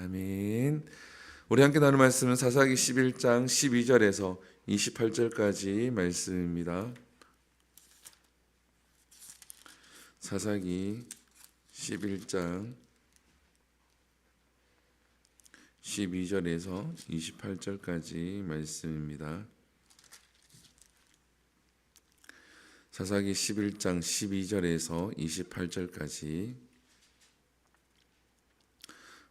아멘. 우리 함께 나눌 말씀은 사사기 11장 12절에서 28절까지 말씀입니다. 사사기 11장 12절에서 28절까지 말씀입니다. 사사기 11장 12절에서 28절까지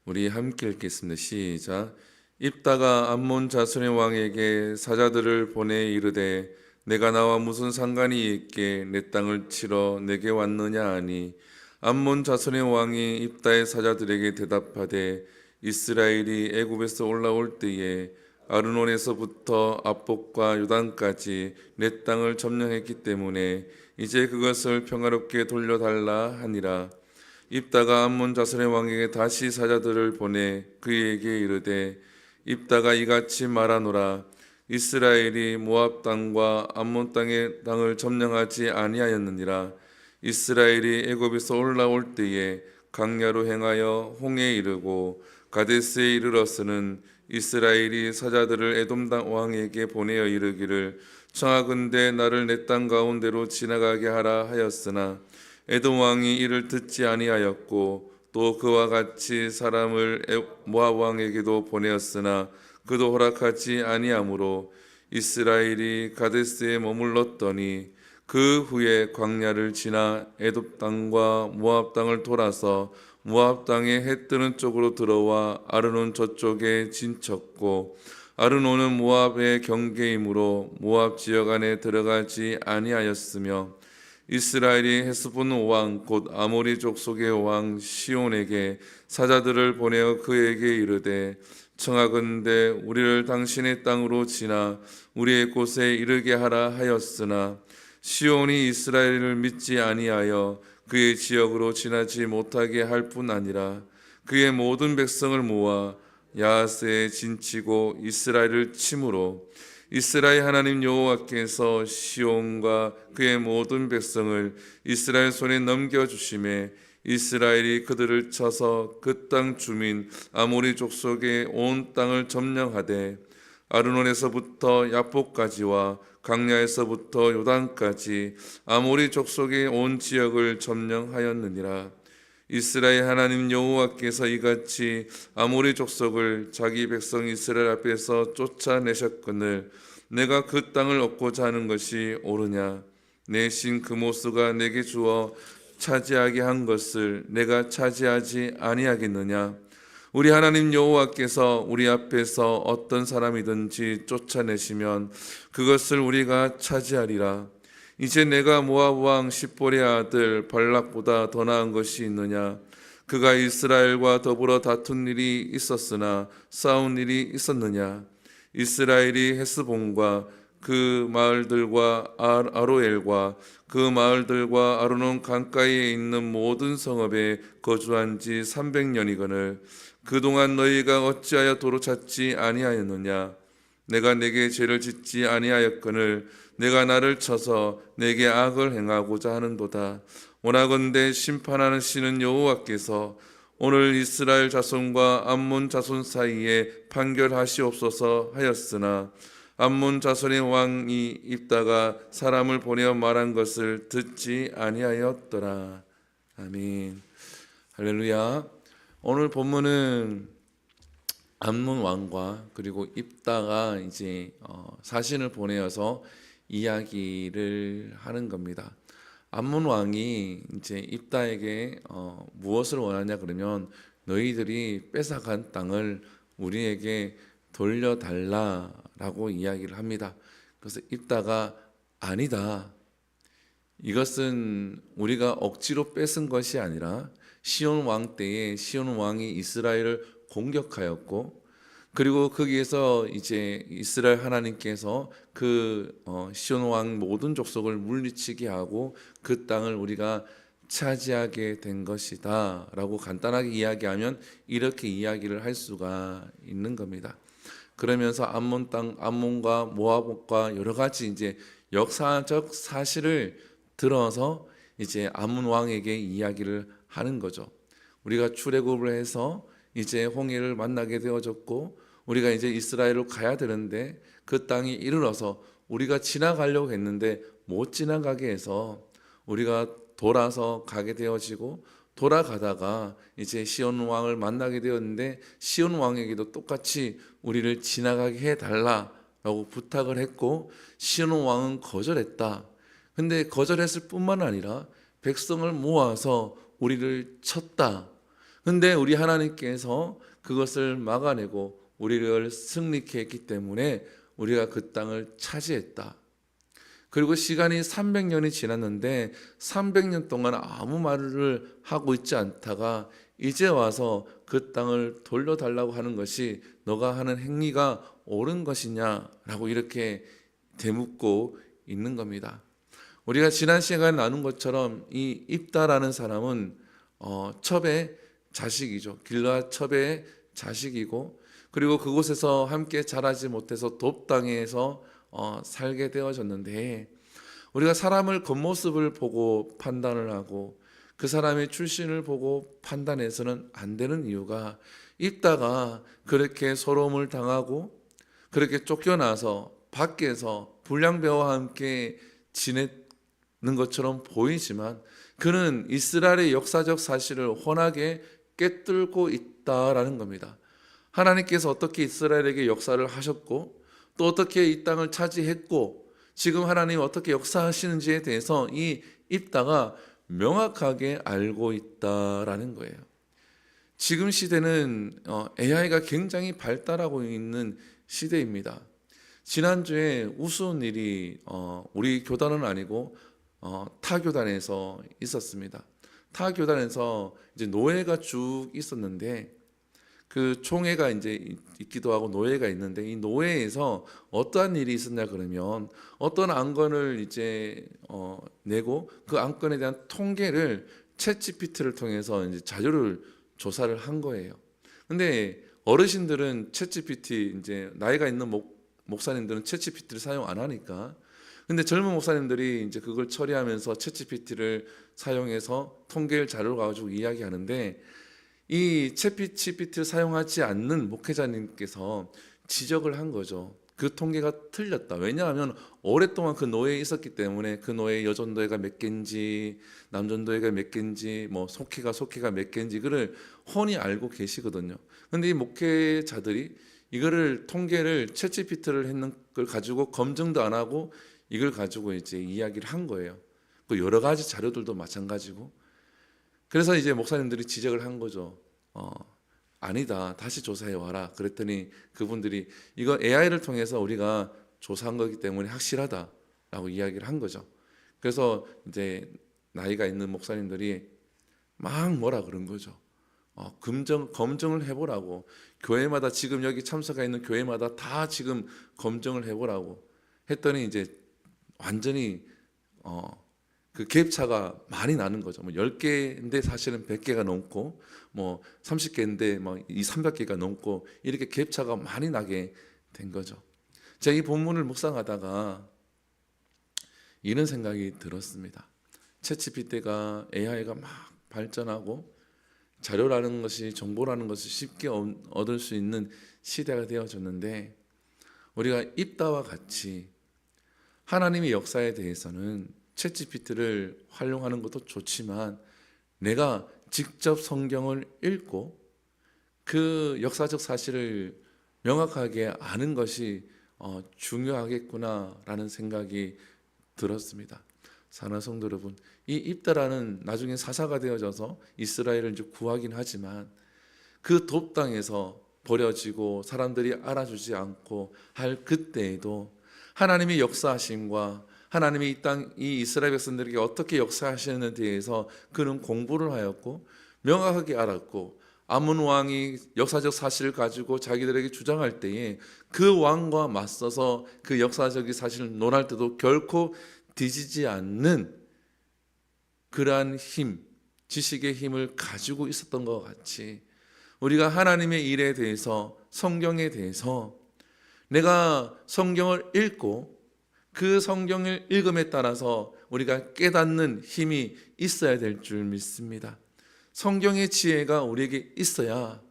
우리 함께 읽겠습니다. 시작. 입다가 암몬 자손의 왕에게 사자들을 보내 이르되 내가 나와 무슨 상관이 있게 내 땅을 치러 내게 왔느냐 하니 암몬 자손의 왕이 입다의 사자들에게 대답하되 이스라엘이 애굽에서 올라올 때에 아르논에서부터 압복과 요단까지 내 땅을 점령했기 때문에 이제 그것을 평화롭게 돌려달라 하니라. 입다가 암몬 자손의 왕에게 다시 사자들을 보내 그에게 이르되 입다가 이같이 말하노라. 이스라엘이 모압 땅과 암몬 땅의 땅을 점령하지 아니하였느니라. 이스라엘이 애굽에서 올라올 때에 강야로 행하여 홍해에 이르고 가데스에 이르러서는 이스라엘이 사자들을 에돔 왕에게 보내어 이르기를 청하건대 나를 내 땅 가운데로 지나가게 하라 하였으나 에돔 왕이 이를 듣지 아니하였고 또 그와 같이 사람을 모압 왕에게도 보내었으나 그도 허락하지 아니하므로 이스라엘이 가데스에 머물렀더니 그 후에 광야를 지나 에돔 땅과 모압 땅을 돌아서 모압 땅의 해 뜨는 쪽으로 들어와 아르논 저쪽에 진쳤고 아르논은 모압의 경계이므로 모압 지역 안에 들어가지 아니하였으며 이스라엘이 헤스본 왕 곧 아모리 족속의 왕 시온에게 사자들을 보내어 그에게 이르되 청하건대 우리를 당신의 땅으로 지나 우리의 곳에 이르게 하라 하였으나 시온이 이스라엘을 믿지 아니하여 그의 지역으로 지나지 못하게 할 뿐 아니라 그의 모든 백성을 모아 야하스에 진치고 이스라엘을 치므로 이스라엘 하나님 여호와께서 시온과 그의 모든 백성을 이스라엘 손에 넘겨주심에 이스라엘이 그들을 쳐서 그 땅 주민 아모리 족속의 온 땅을 점령하되 아르논에서부터 야복까지와 강야에서부터 요단까지 아모리 족속의 온 지역을 점령하였느니라. 이스라엘 하나님 여호와께서 이같이 아모리 족속을 자기 백성 이스라엘 앞에서 쫓아내셨거늘 내가 그 땅을 얻고자 하는 것이 옳으냐? 내 신 그모스가 내게 주어 차지하게 한 것을 내가 차지하지 아니하겠느냐? 우리 하나님 여호와께서 우리 앞에서 어떤 사람이든지 쫓아내시면 그것을 우리가 차지하리라. 이제 내가 모압 왕 십볼의 아들 발락보다 더 나은 것이 있느냐? 그가 이스라엘과 더불어 다툰 일이 있었으나 싸운 일이 있었느냐? 이스라엘이 헤스본과 그 마을들과 아로엘과 그 마을들과 아르논 강가에 있는 모든 성읍에 거주한 지 300년이거늘 그동안 너희가 어찌하여 도로 찾지 아니하였느냐? 내가 내게 죄를 짓지 아니하였거늘 내가 나를 쳐서 내게 악을 행하고자 하는도다. 원하건대 심판하는 신은 여호와께서 오늘 이스라엘 자손과 암몬 자손 사이에 판결하시옵소서 하였으나 암몬 자손의 왕이 입다가 사람을 보내어 말한 것을 듣지 아니하였더라. 아멘. 할렐루야. 오늘 본문은 암몬 왕과 그리고 입다가 이제 사신을 보내어서 이야기를 하는 겁니다. 암몬 왕이 이제 입다에게 무엇을 원하냐 그러면 너희들이 뺏어간 땅을 우리에게 돌려달라라고 이야기를 합니다. 그래서 입다가 아니다. 이것은 우리가 억지로 뺏은 것이 아니라 시온 왕 때에 시온 왕이 이스라엘을 공격하였고 그리고 거기에서 이제 이스라엘 하나님께서 그 시온 왕 모든 족속을 물리치게 하고 그 땅을 우리가 차지하게 된 것이다 라고 간단하게 이야기하면 이렇게 이야기를 할 수가 있는 겁니다. 그러면서 암몬 땅, 암몬과 모압과 여러 가지 이제 역사적 사실을 들어서 이제 암몬 왕에게 이야기를 하는 거죠. 우리가 출애굽을 해서 이제 홍해를 만나게 되어졌고 우리가 이제 이스라엘로 가야 되는데 그 땅이 이르러서 우리가 지나가려고 했는데 못 지나가게 해서 우리가 돌아서 가게 되어지고 돌아가다가 이제 시온 왕을 만나게 되었는데 시온 왕에게도 똑같이 우리를 지나가게 해달라라고 부탁을 했고 시온 왕은 거절했다. 근데 거절했을 뿐만 아니라 백성을 모아서 우리를 쳤다. 근데 우리 하나님께서 그것을 막아내고 우리를 승리케 했기 때문에 우리가 그 땅을 차지했다. 그리고 시간이 300년이 지났는데 300년 동안 아무 말을 하고 있지 않다가 이제 와서 그 땅을 돌려달라고 하는 것이 너가 하는 행위가 옳은 것이냐라고 이렇게 되묻고 있는 겁니다. 우리가 지난 시간에 나눈 것처럼 이 입다라는 사람은 첩의 자식이죠. 길르앗 첩의 자식이고 그리고 그곳에서 함께 자라지 못해서 돕 땅에서 살게 되어졌는데 우리가 사람을 겉모습을 보고 판단을 하고 그 사람의 출신을 보고 판단해서는 안 되는 이유가 입다가 그렇게 소돔을 당하고 그렇게 쫓겨나서 밖에서 불량배와 함께 지내는 것처럼 보이지만 그는 이스라엘의 역사적 사실을 훤하게 꿰뚫고 있다라는 겁니다. 하나님께서 어떻게 이스라엘에게 역사를 하셨고 또 어떻게 이 땅을 차지했고 지금 하나님 어떻게 역사하시는지에 대해서 이 입다가 명확하게 알고 있다라는 거예요. 지금 시대는 AI가 굉장히 발달하고 있는 시대입니다. 지난주에 우스운 일이 우리 교단은 아니고 타 교단에서 있었습니다. 타 교단에서 이제 노예가 쭉 있었는데 그 총회가 이제 있기도 하고 노예가 있는데 이 노예에서 어떠한 일이 있었냐 그러면 어떤 안건을 이제 내고 그 안건에 대한 통계를 챗GPT를 통해서 이제 자료를 조사를 한 거예요. 근데 어르신들은 챗GPT 이제 나이가 있는 목사님들은 챗GPT를 사용 안 하니까 근데 젊은 목사님들이 이제 그걸 처리하면서 챗GPT를 사용해서 통계를 자료를 가지고 이야기하는데 이 챗GPT를 사용하지 않는 목회자님께서 지적을 한 거죠. 그 통계가 틀렸다. 왜냐하면 오랫동안 그 노예에 있었기 때문에 그 노예 여전도회가 몇 개인지 남전도회가 몇 개인지 뭐 속회가 몇 개인지 그를 훤히 알고 계시거든요. 근데 이 목회자들이 이거를 통계를 챗GPT를 했는 걸 가지고 검증도 안 하고 이걸 가지고 이제 이야기를 한 거예요. 그 여러 가지 자료들도 마찬가지고. 그래서 이제 목사님들이 지적을 한 거죠. 아니다. 다시 조사해 와라. 그랬더니 그분들이 이거 AI를 통해서 우리가 조사한 거기 때문에 확실하다라고 이야기를 한 거죠. 그래서 이제 나이가 있는 목사님들이 막 뭐라 그런 거죠. 검증을 해보라고. 교회마다 지금 여기 참석해 있는 교회마다 다 지금 검증을 해보라고 했더니 이제 완전히 그 갭차가 많이 나는 거죠. 뭐 10개인데 사실은 100개가 넘고 뭐 30개인데 뭐 300개가 넘고 이렇게 갭차가 많이 나게 된 거죠. 제가 이 본문을 묵상하다가 이런 생각이 들었습니다. 챗GPT가 AI가 막 발전하고 자료라는 것이 정보라는 것을 쉽게 얻을 수 있는 시대가 되어졌는데 우리가 입다와 같이 하나님의 역사에 대해서는 챗GPT를 활용하는 것도 좋지만 내가 직접 성경을 읽고 그 역사적 사실을 명확하게 아는 것이 중요하겠구나라는 생각이 들었습니다. 사랑하는 성도 여러분, 이 입다라는 나중에 사사가 되어져서 이스라엘을 이제 구하긴 하지만 그 돕 땅에서 버려지고 사람들이 알아주지 않고 할 그때에도 하나님의 역사하심과 하나님이 이 이스라엘 백성들에게 어떻게 역사하시는 데 대해서 그는 공부를 하였고 명확하게 알았고 아몬 왕이 역사적 사실을 가지고 자기들에게 주장할 때에 그 왕과 맞서서 그 역사적 사실을 논할 때도 결코 뒤지지 않는 그러한 힘, 지식의 힘을 가지고 있었던 것 같이 우리가 하나님의 일에 대해서 성경에 대해서 내가 성경을 읽고 그 성경을 읽음에 따라서 우리가 깨닫는 힘이 있어야 될 줄 믿습니다. 성경의 지혜가 우리에게 있어야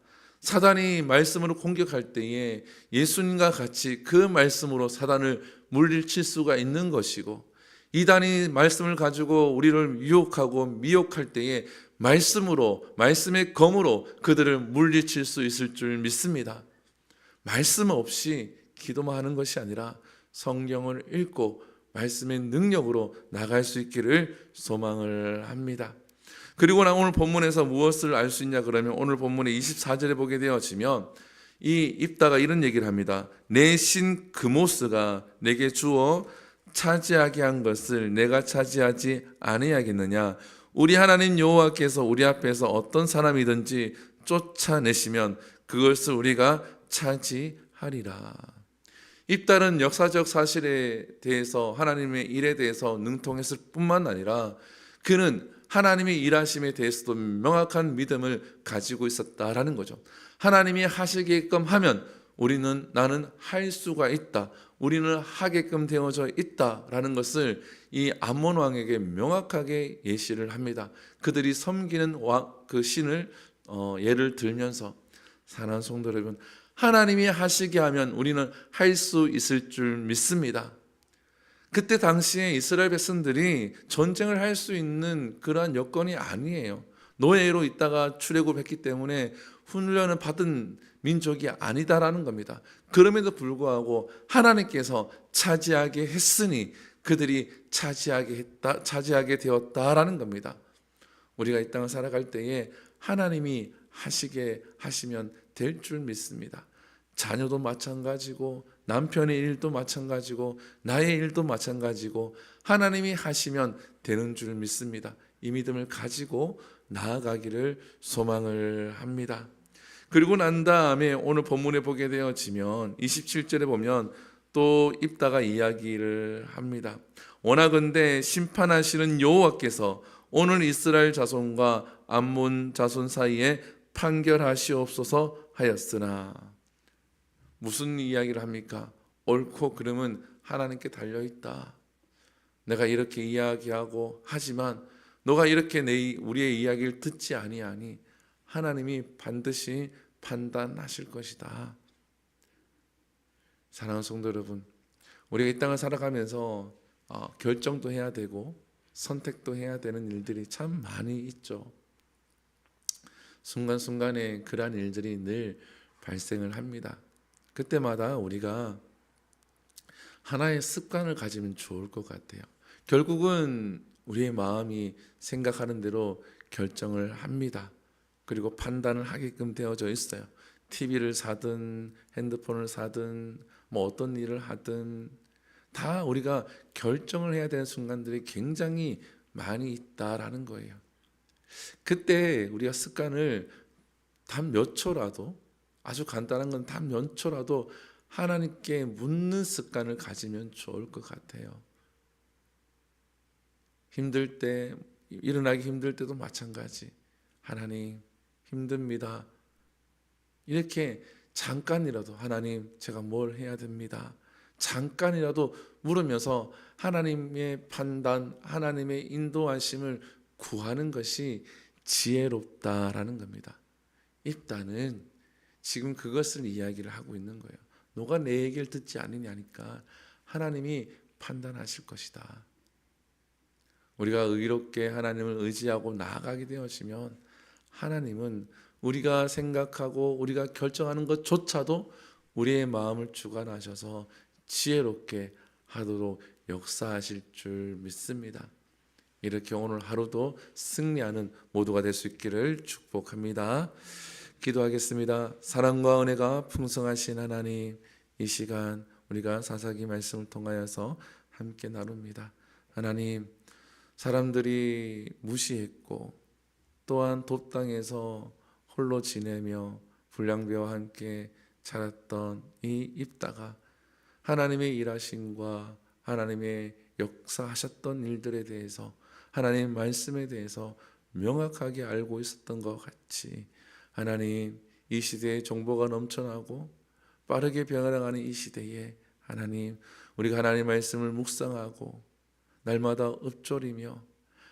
사단이 말씀으로 공격할 때에 예수님과 같이 그 말씀으로 사단을 물리칠 수가 있는 것이고, 이단이 말씀을 가지고 우리를 유혹하고 미혹할 때에 말씀으로, 말씀의 검으로 그들을 물리칠 수 있을 줄 믿습니다. 말씀 없이 기도만 하는 것이 아니라 성경을 읽고 말씀의 능력으로 나갈 수 있기를 소망을 합니다. 그리고 나 오늘 본문에서 무엇을 알 수 있냐 그러면, 오늘 본문의 24절에 보게 되어지면 이 입다가 이런 얘기를 합니다. 내 신 그모스가 내게 주어 차지하게 한 것을 내가 차지하지 아니하겠느냐. 우리 하나님 여호와께서 우리 앞에서 어떤 사람이든지 쫓아내시면 그것을 우리가 차지하리라. 입다는 역사적 사실에 대해서, 하나님의 일에 대해서 능통했을 뿐만 아니라 그는 하나님의 일하심에 대해서도 명확한 믿음을 가지고 있었다라는 거죠. 하나님이 하시게끔 하면 나는 할 수가 있다, 우리는 하게끔 되어져 있다라는 것을 이 암몬 왕에게 명확하게 예시를 합니다. 그들이 섬기는 그 신을 예를 들면서, 사랑하는 성도 여러분, 하나님이 하시게 하면 우리는 할 수 있을 줄 믿습니다. 그때 당시에 이스라엘 백성들이 전쟁을 할 수 있는 그러한 여건이 아니에요. 노예로 있다가 출애굽했기 때문에 훈련을 받은 민족이 아니다라는 겁니다. 그럼에도 불구하고 하나님께서 차지하게 했으니 그들이 차지하게 되었다라는 겁니다. 우리가 이 땅을 살아갈 때에 하나님이 하시게 하시면 될 줄 믿습니다. 자녀도 마찬가지고, 남편의 일도 마찬가지고, 나의 일도 마찬가지고, 하나님이 하시면 되는 줄 믿습니다. 이 믿음을 가지고 나아가기를 소망을 합니다. 그리고 난 다음에 오늘 본문에 보게 되어지면 27절에 보면 또 입다가 이야기를 합니다. 원하건대 심판하시는 여호와께서 오늘 이스라엘 자손과 암몬 자손 사이에 판결하시옵소서 하였으나. 무슨 이야기를 합니까? 옳고 그름은 하나님께 달려있다. 내가 이렇게 이야기하고 하지만 너가 이렇게 우리의 이야기를 듣지 아니하니 하나님이 반드시 판단하실 것이다. 사랑하는 성도 여러분, 우리가 이 땅을 살아가면서 결정도 해야 되고 선택도 해야 되는 일들이 참 많이 있죠. 순간순간에 그러한 일들이 늘 발생을 합니다. 그때마다 우리가 하나의 습관을 가지면 좋을 것 같아요. 결국은 우리의 마음이 생각하는 대로 결정을 합니다. 그리고 판단을 하게끔 되어져 있어요. TV를 사든 핸드폰을 사든 어떤 일을 하든 다 우리가 결정을 해야 되는 순간들이 굉장히 많이 있다라는 거예요. 그때 우리가 습관을 단 몇 초라도, 아주 간단한 건 단 몇 초라도 하나님께 묻는 습관을 가지면 좋을 것 같아요. 힘들 때, 일어나기 힘들 때도 마찬가지. 하나님, 힘듭니다. 이렇게 잠깐이라도 하나님, 제가 뭘 해야 됩니다. 잠깐이라도 물으면서 하나님의 판단, 하나님의 인도하심을 구하는 것이 지혜롭다라는 겁니다. 입다는 지금 그것을 이야기를 하고 있는 거예요. 너가 내 얘기를 듣지 않느냐니까 하나님이 판단하실 것이다. 우리가 의롭게 하나님을 의지하고 나아가게 되어지면 하나님은 우리가 생각하고 우리가 결정하는 것조차도 우리의 마음을 주관하셔서 지혜롭게 하도록 역사하실 줄 믿습니다. 이렇게 오늘 하루도 승리하는 모두가 될 수 있기를 축복합니다. 기도하겠습니다. 사랑과 은혜가 풍성하신 하나님, 이 시간 우리가 사사기 말씀을 통하여서 함께 나눕니다. 하나님, 사람들이 무시했고 또한 돕당에서 홀로 지내며 불량배와 함께 자랐던 이 입다가 하나님의 일하심과 하나님의 역사하셨던 일들에 대해서, 하나님의 말씀에 대해서 명확하게 알고 있었던 것 같이, 하나님, 이 시대에 정보가 넘쳐나고 빠르게 변화하는 이 시대에 하나님, 우리가 하나님의 말씀을 묵상하고 날마다 읊조리며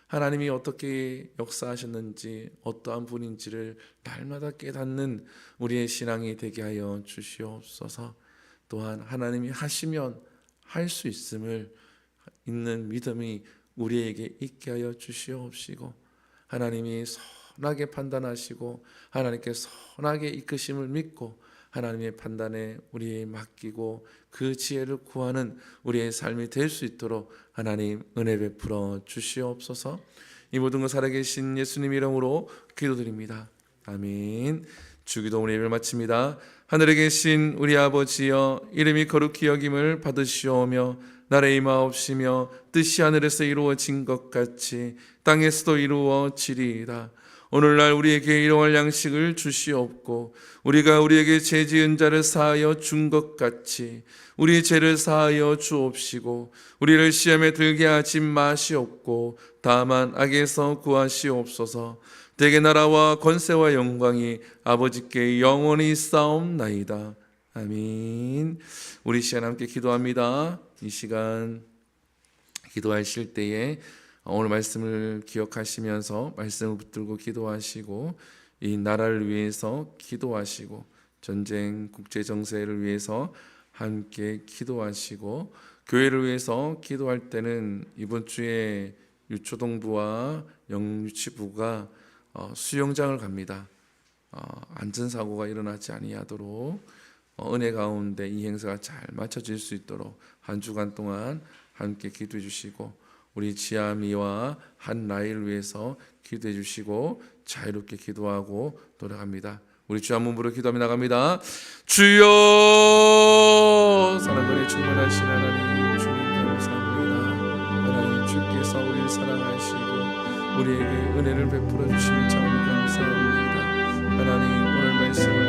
하나님이 어떻게 역사하셨는지 어떠한 분인지를 날마다 깨닫는 우리의 신앙이 되게 하여 주시옵소서. 또한 하나님이 하시면 할 수 있음을 있는 믿음이 우리에게 있게 하여 주시옵시고, 하나님이 선하게 판단하시고 하나님께 선하게 이끄심을 믿고 하나님의 판단에 우리에 맡기고 그 지혜를 구하는 우리의 삶이 될 수 있도록 하나님 은혜 베풀어 주시옵소서. 이 모든 것 살아계신 예수님 이름으로 기도드립니다. 아멘. 주기도 오늘 예배를 마칩니다. 하늘에 계신 우리 아버지여, 이름이 거룩히 여김을 받으시오며 나라의 임하옵시며 뜻이 하늘에서 이루어진 것 같이 땅에서도 이루어지리이다. 오늘날 우리에게 일용할 양식을 주시옵고 우리가 우리에게 죄 지은 자를 사하여 준 것 같이 우리 죄를 사하여 주옵시고 우리를 시험에 들게 하지 마시옵고 다만 악에서 구하시옵소서. 대개 나라와 권세와 영광이 아버지께 영원히 있사옵나이다. 아멘. 우리 시간 함께 기도합니다. 이 시간 기도하실 때에 오늘 말씀을 기억하시면서 말씀을 붙들고 기도하시고 이 나라를 위해서 기도하시고 전쟁 국제 정세를 위해서 함께 기도하시고 교회를 위해서 기도할 때는 이번 주에 유초동부와 영유치부가 수영장을 갑니다. 안전사고가 일어나지 아니하도록 은혜 가운데 이 행사가 잘 마쳐질 수 있도록 한 주간 동안 함께 기도해 주시고 우리 지아미와 한라이를 위해서 기도해 주시고 자유롭게 기도하고 돌아갑니다. 우리 주 한 몸으로 기도하며 나갑니다. 주여, 사랑과 충만하신 하나님 주님 감사합니다. 하나님 주께서 우리를 사랑하시고 우리에게 은혜를 베풀어 주시니 참 감사합니다. 하나님 오늘 말씀을